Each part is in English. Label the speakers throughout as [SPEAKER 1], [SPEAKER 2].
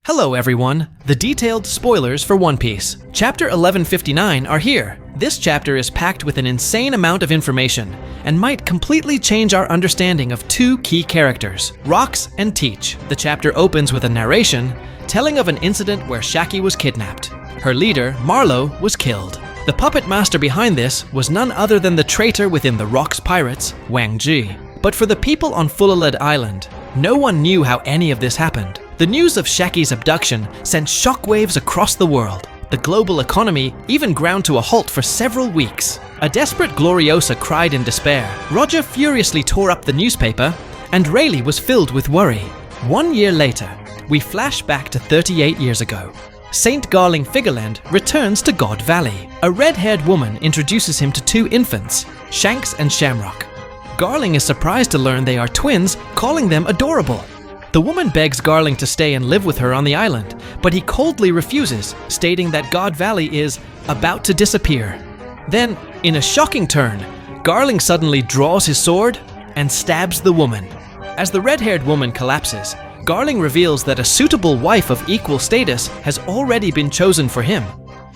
[SPEAKER 1] Hello everyone! The detailed spoilers for One Piece. Chapter 1159 are here. This chapter is packed with an insane amount of information and might completely change our understanding of two key characters, Rox and Teach. The chapter opens with a narration telling of an incident where Shakky was kidnapped. Her leader, Marlowe, was killed. The puppet master behind this was none other than the traitor within the Rox pirates, Wang Ji. But for the people on Fuloled Island, no one knew how any of this happened. The news of Shakky's abduction sent shockwaves across the world. The global economy even ground to a halt for several weeks. A desperate Gloriosa cried in despair. Roger furiously tore up the newspaper, and Rayleigh was filled with worry. 1 year later, we flash back to 38 years ago. Saint Garling Figureland returns to God Valley. A red-haired woman introduces him to two infants, Shanks and Shamrock. Garling is surprised to learn they are twins, calling them adorable. The woman begs Garling to stay and live with her on the island, but he coldly refuses, stating that God Valley is about to disappear. Then, in a shocking turn, Garling suddenly draws his sword and stabs the woman. As the red-haired woman collapses, Garling reveals that a suitable wife of equal status has already been chosen for him.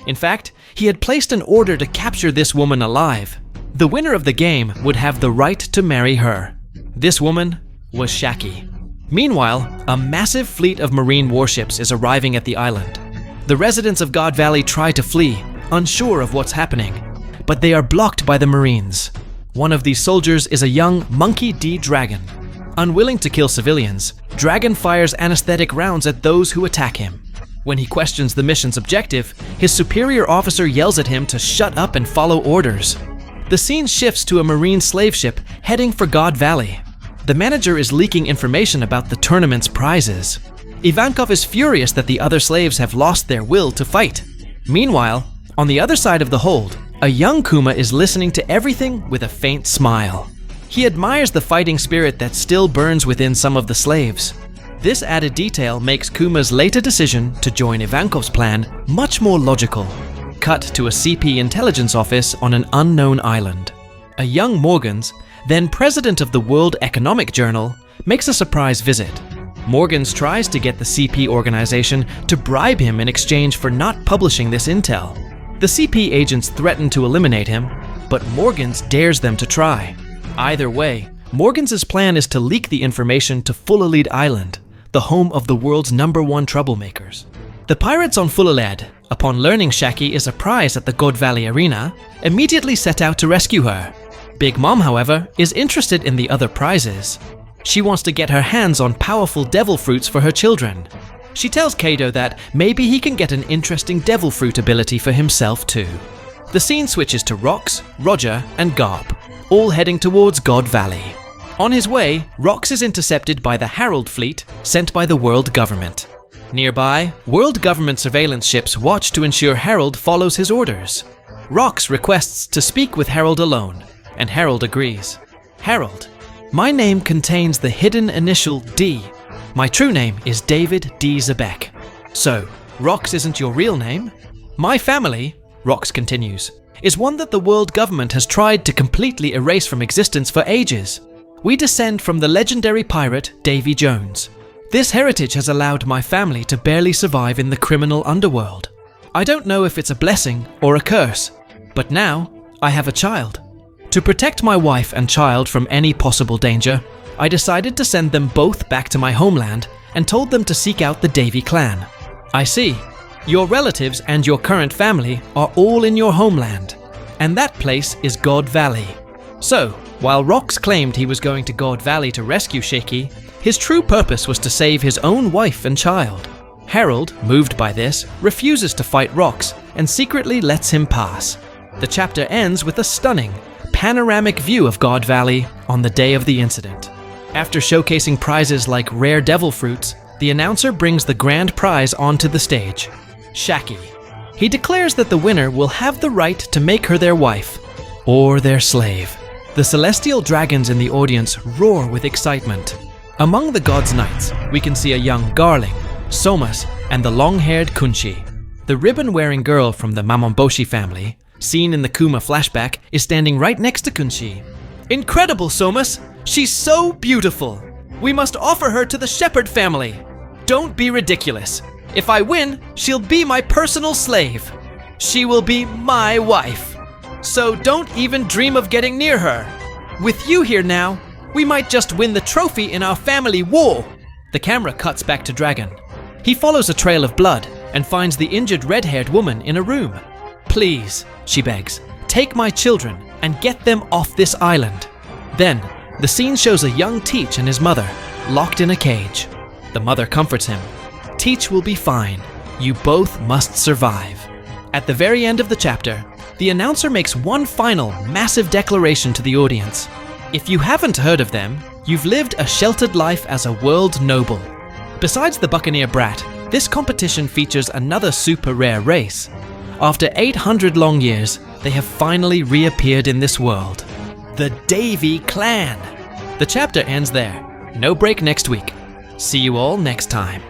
[SPEAKER 1] In fact, he had placed an order to capture this woman alive. The winner of the game would have the right to marry her. This woman was Shakky. Meanwhile, a massive fleet of marine warships is arriving at the island. The residents of God Valley try to flee, unsure of what's happening, but they are blocked by the marines. One of these soldiers is a young Monkey D. Dragon. Unwilling to kill civilians, Dragon fires anesthetic rounds at those who attack him. When he questions the mission's objective, his superior officer yells at him to shut up and follow orders. The scene shifts to a marine slave ship heading for God Valley. The manager is leaking information about the tournament's prizes. Ivankov is furious that the other slaves have lost their will to fight. Meanwhile, on the other side of the hold, a young Kuma is listening to everything with a faint smile. He admires the fighting spirit that still burns within some of the slaves. This added detail makes Kuma's later decision to join Ivankov's plan much more logical. Cut to a CP intelligence office on an unknown island. A young Morgans, then president of the World Economic Journal, makes a surprise visit. Morgans tries to get the CP organization to bribe him in exchange for not publishing this intel. The CP agents threaten to eliminate him, but Morgans dares them to try. Either way, Morgans' plan is to leak the information to Fuloled Island, the home of the world's #1 troublemakers. The pirates on Fuloled, upon learning Shakky is a prize at the God Valley Arena, immediately set out to rescue her. Big Mom, however, is interested in the other prizes. She wants to get her hands on powerful devil fruits for her children. She tells Kaido that maybe he can get an interesting devil fruit ability for himself too. The scene switches to Rox, Roger, and Garp, all heading towards God Valley. On his way, Rox is intercepted by the Herald fleet sent by the world government. Nearby, world government surveillance ships watch to ensure Herald follows his orders. Rox requests to speak with Herald alone, and Herald agrees. Herald, my name contains the hidden initial D. My true name is David D. Xebec. So, Rox isn't your real name? My family, Rox continues, is one that the world government has tried to completely erase from existence for ages. We descend from the legendary pirate Davy Jones. This heritage has allowed my family to barely survive in the criminal underworld. I don't know if it's a blessing or a curse, but now I have a child. To protect my wife and child from any possible danger, I decided to send them both back to my homeland and told them to seek out the Davy Clan. I see. Your relatives and your current family are all in your homeland, and that place is God Valley. So, while Rox claimed he was going to God Valley to rescue Shakky, his true purpose was to save his own wife and child. Herald, moved by this, refuses to fight Rox and secretly lets him pass. The chapter ends with a stunning, panoramic view of God Valley on the day of the incident. After showcasing prizes like rare devil fruits, the announcer brings the grand prize onto the stage, Shakky. He declares that the winner will have the right to make her their wife, or their slave. The celestial dragons in the audience roar with excitement. Among the gods' knights, we can see a young Garling, Somas, and the long-haired Kunchi. The ribbon-wearing girl from the Mamamboshi family, seen in the Kuma flashback, is standing right next to Kunchi. Incredible, Somas! She's so beautiful! We must offer her to the Shepherd family! Don't be ridiculous! If I win, she'll be my personal slave. She will be my wife. So don't even dream of getting near her. With you here now, we might just win the trophy in our family war. The camera cuts back to Dragon. He follows a trail of blood and finds the injured red-haired woman in a room. Please, she begs, take my children and get them off this island. Then, the scene shows a young Teach and his mother, locked in a cage. The mother comforts him. Teach will be fine. You both must survive. At the very end of the chapter, the announcer makes one final massive declaration to the audience. If you haven't heard of them, you've lived a sheltered life as a world noble. Besides the Buccaneer Brat, this competition features another super rare race. After 800 long years, they have finally reappeared in this world. The Davy Clan. The chapter ends there. No break next week. See you all next time.